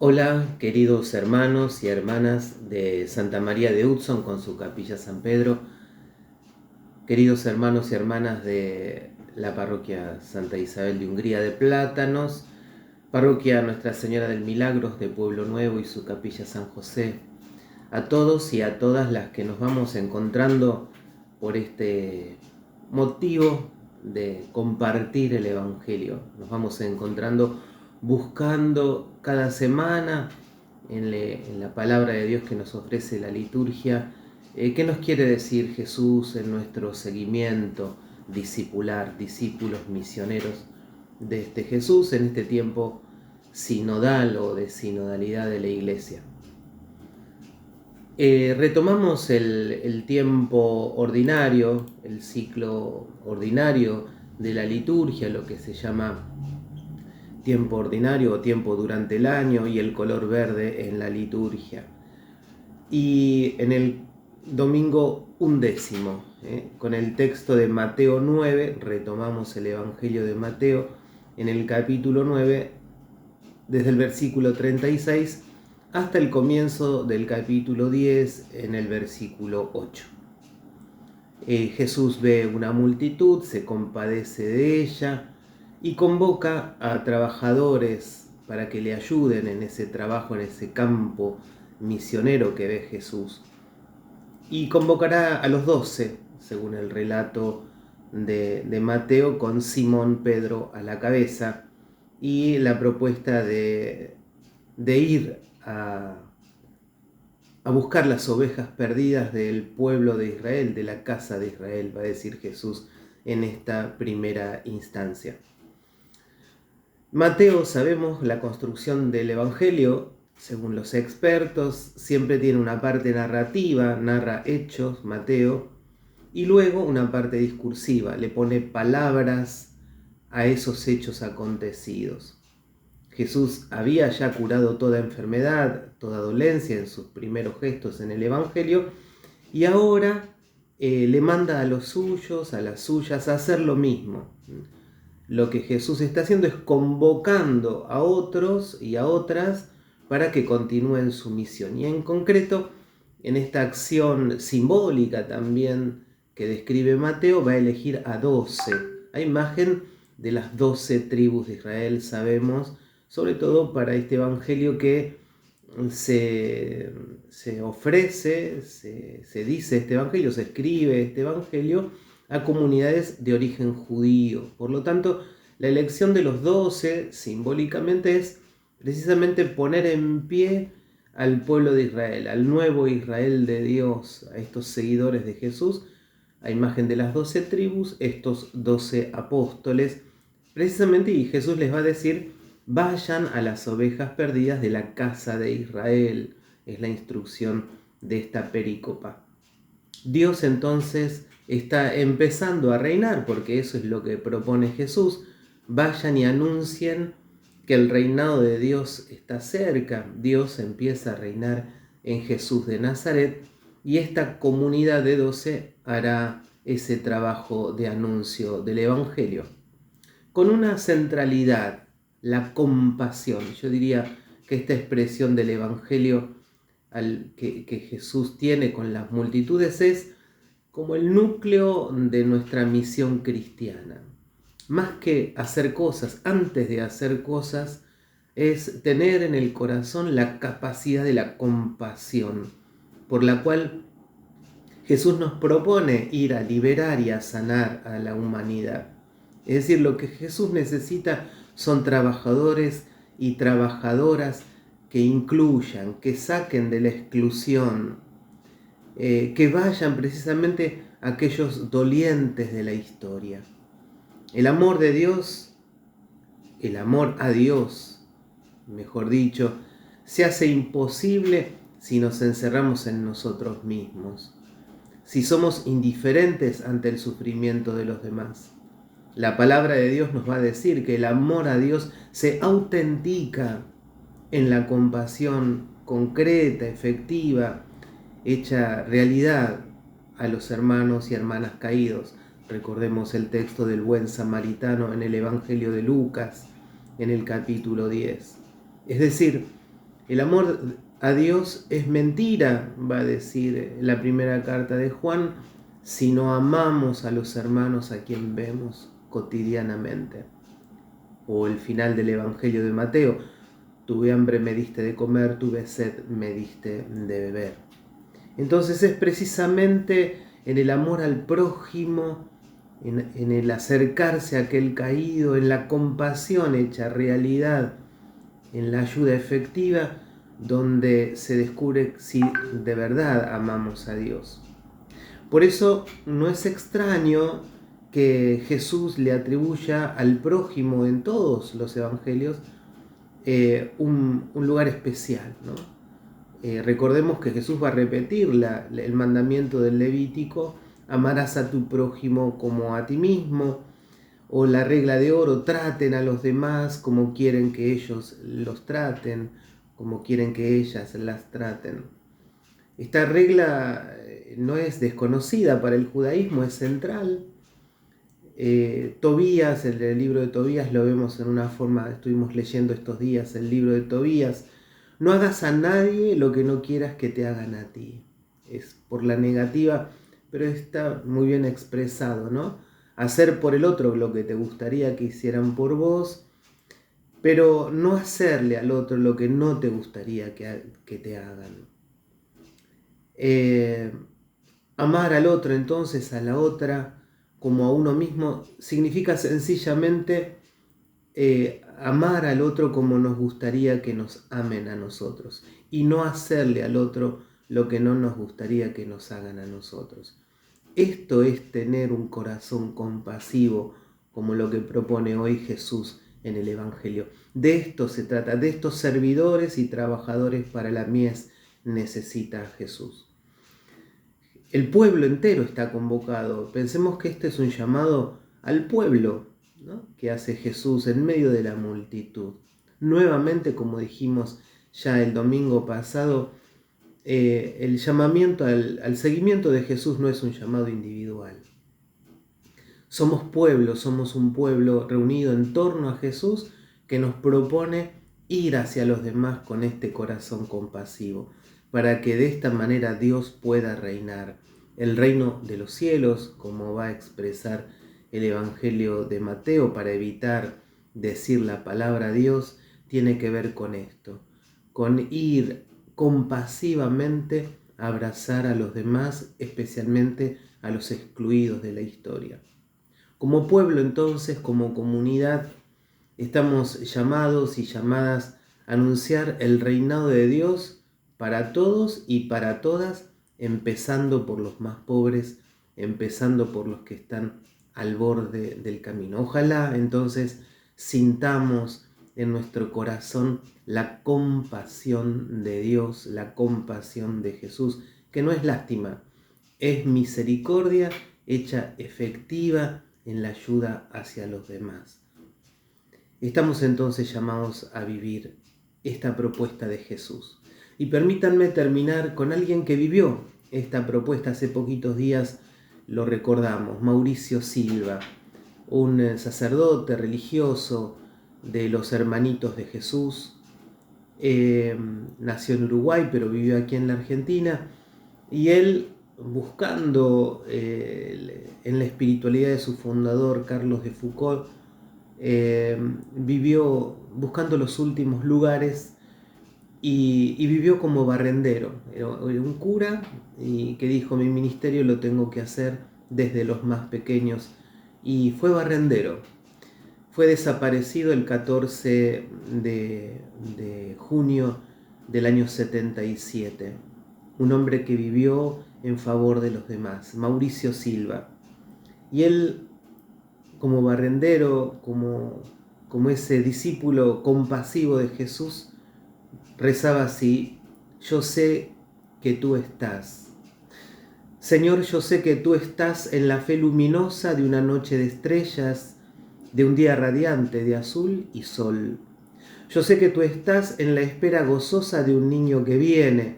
Hola, queridos hermanos y hermanas de Santa María de Hudson con su capilla San Pedro, queridos hermanos y hermanas de la parroquia Santa Isabel de Hungría de Plátanos, parroquia Nuestra Señora del Milagros de Pueblo Nuevo y su capilla San José, a todos y a todas las que nos vamos encontrando por este motivo de compartir el Evangelio. Nos vamos encontrando buscando cada semana en la palabra de Dios que nos ofrece la liturgia, qué nos quiere decir Jesús en nuestro seguimiento discipular, discípulos misioneros de este Jesús en este tiempo sinodal o de sinodalidad de la Iglesia. Retomamos el tiempo ordinario, el ciclo ordinario de la liturgia, lo que se llama tiempo ordinario o tiempo durante el año, y el color verde en la liturgia. Y en el domingo 11, con el texto de Mateo 9, retomamos el Evangelio de Mateo en el capítulo 9, desde el versículo 36 hasta el comienzo del capítulo 10 en el versículo 8. Jesús ve una multitud, se compadece de ella y convoca a trabajadores para que le ayuden en ese trabajo, en ese campo misionero que ve Jesús. Y convocará a los 12, según el relato de Mateo, con Simón Pedro a la cabeza, y la propuesta de ir a buscar las ovejas perdidas del pueblo de Israel, de la casa de Israel, va a decir Jesús en esta primera instancia. Mateo, sabemos, la construcción del Evangelio, según los expertos, siempre tiene una parte narrativa, narra hechos, Mateo, y luego una parte discursiva, le pone palabras a esos hechos acontecidos. Jesús había ya curado toda enfermedad, toda dolencia en sus primeros gestos en el Evangelio, y ahora le manda a los suyos, a las suyas, a hacer lo mismo. Lo que Jesús está haciendo es convocando a otros y a otras para que continúen su misión. Y en concreto, en esta acción simbólica también que describe Mateo, va a elegir a 12, a imagen de las 12 tribus de Israel, sabemos, sobre todo para este evangelio que se ofrece, se dice este evangelio, se escribe este evangelio a comunidades de origen judío. Por lo tanto, la elección de los 12 simbólicamente es precisamente poner en pie al pueblo de Israel, al nuevo Israel de Dios, a estos seguidores de Jesús, a imagen de las 12 tribus, estos 12 apóstoles, precisamente, y Jesús les va a decir: vayan a las ovejas perdidas de la casa de Israel. Es la instrucción de esta perícopa. Dios entonces está empezando a reinar, porque eso es lo que propone Jesús. Vayan y anuncien que el reinado de Dios está cerca. Dios empieza a reinar en Jesús de Nazaret, y esta comunidad de 12 hará ese trabajo de anuncio del Evangelio con una centralidad, la compasión. Yo diría que esta expresión del Evangelio que Jesús tiene con las multitudes es como el núcleo de nuestra misión cristiana. Más que hacer cosas, antes de hacer cosas, es tener en el corazón la capacidad de la compasión, por la cual Jesús nos propone ir a liberar y a sanar a la humanidad. Es decir, lo que Jesús necesita son trabajadores y trabajadoras que incluyan, que saquen de la exclusión, que vayan precisamente a aquellos dolientes de la historia. El amor de Dios, el amor a Dios, mejor dicho, se hace imposible si nos encerramos en nosotros mismos, si somos indiferentes ante el sufrimiento de los demás. La palabra de Dios nos va a decir que el amor a Dios se autentica en la compasión concreta, efectiva, hecha realidad a los hermanos y hermanas caídos. Recordemos el texto del buen samaritano en el Evangelio de Lucas, en el capítulo 10. Es decir, El amor a Dios es mentira, va a decir la primera carta de Juan, si no amamos a los hermanos a quien vemos cotidianamente. O el final del Evangelio de Mateo, tuve hambre, me diste de comer, tuve sed, me diste de beber. Entonces es precisamente en el amor al prójimo, en el acercarse a aquel caído, en la compasión hecha realidad, en la ayuda efectiva, donde se descubre si de verdad amamos a Dios. Por eso no es extraño que Jesús le atribuya al prójimo en todos los evangelios un lugar especial, ¿no? Recordemos que Jesús va a repetir el mandamiento del Levítico: amarás a tu prójimo como a ti mismo, o la regla de oro: traten a los demás como quieren que ellos los traten, como quieren que ellas las traten. Esta regla no es desconocida para el judaísmo, es central. Tobías, el libro de Tobías lo vemos en una forma, estuvimos leyendo estos días el libro de Tobías: no hagas a nadie lo que no quieras que te hagan a ti. Es por la negativa, pero está muy bien expresado, ¿no? Hacer por el otro lo que te gustaría que hicieran por vos, pero no hacerle al otro lo que no te gustaría que te hagan. Amar al otro, entonces, a la otra, como a uno mismo, significa sencillamente amar al otro como nos gustaría que nos amen a nosotros, y no hacerle al otro lo que no nos gustaría que nos hagan a nosotros. Esto es tener un corazón compasivo, como lo que propone hoy Jesús en el Evangelio. De esto se trata, de estos servidores y trabajadores para la mies necesita Jesús. El pueblo entero está convocado. Pensemos que este es un llamado al pueblo, ¿no?, que hace Jesús en medio de la multitud. Nuevamente, como dijimos ya el domingo pasado, el llamamiento al seguimiento de Jesús no es un llamado individual. Somos pueblo, somos un pueblo reunido en torno a Jesús que nos propone ir hacia los demás con este corazón compasivo, para que de esta manera Dios pueda reinar. El reino de los cielos, como va a expresar el Evangelio de Mateo, para evitar decir la palabra Dios, tiene que ver con esto, con ir compasivamente a abrazar a los demás, especialmente a los excluidos de la historia. Como pueblo, entonces, como comunidad, estamos llamados y llamadas a anunciar el reinado de Dios para todos y para todas, empezando por los más pobres, empezando por los que están al borde del camino. Ojalá entonces sintamos en nuestro corazón la compasión de Dios, la compasión de Jesús, que no es lástima, es misericordia hecha efectiva en la ayuda hacia los demás. Estamos entonces llamados a vivir esta propuesta de Jesús. Y permítanme terminar con alguien que vivió esta propuesta hace poquitos días, lo recordamos, Mauricio Silva, un sacerdote religioso de los Hermanitos de Jesús. Nació en Uruguay, pero vivió aquí en la Argentina, y él, buscando en la espiritualidad de su fundador, Carlos de Foucault, vivió buscando los últimos lugares y vivió como barrendero. Era un cura y que dijo: mi ministerio lo tengo que hacer desde los más pequeños, y fue barrendero. Fue desaparecido el 14 de junio del año 77. Un hombre que vivió en favor de los demás, Mauricio Silva. Y él, como barrendero, como ese discípulo compasivo de Jesús, rezaba así: yo sé que tú estás. Señor, yo sé que tú estás en la fe luminosa de una noche de estrellas, de un día radiante de azul y sol. Yo sé que tú estás en la espera gozosa de un niño que viene,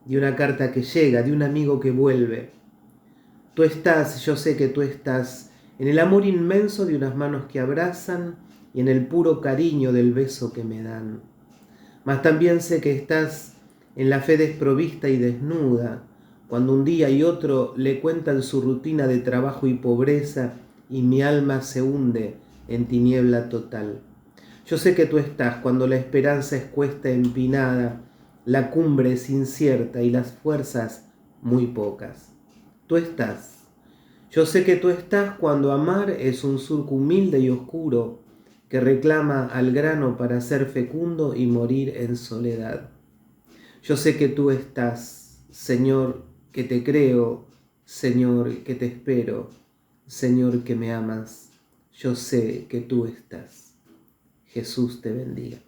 de una carta que llega, de un amigo que vuelve. Tú estás, yo sé que tú estás, en el amor inmenso de unas manos que abrazan y en el puro cariño del beso que me dan. Mas también sé que estás en la fe desprovista y desnuda, cuando un día y otro le cuentan su rutina de trabajo y pobreza y mi alma se hunde en tiniebla total. Yo sé que tú estás cuando la esperanza es cuesta empinada, la cumbre es incierta y las fuerzas muy pocas. Tú estás. Yo sé que tú estás cuando amar es un surco humilde y oscuro que reclama al grano para ser fecundo y morir en soledad. Yo sé que tú estás, Señor, que te creo, Señor, que te espero, Señor, que me amas. Yo sé que tú estás. Jesús te bendiga.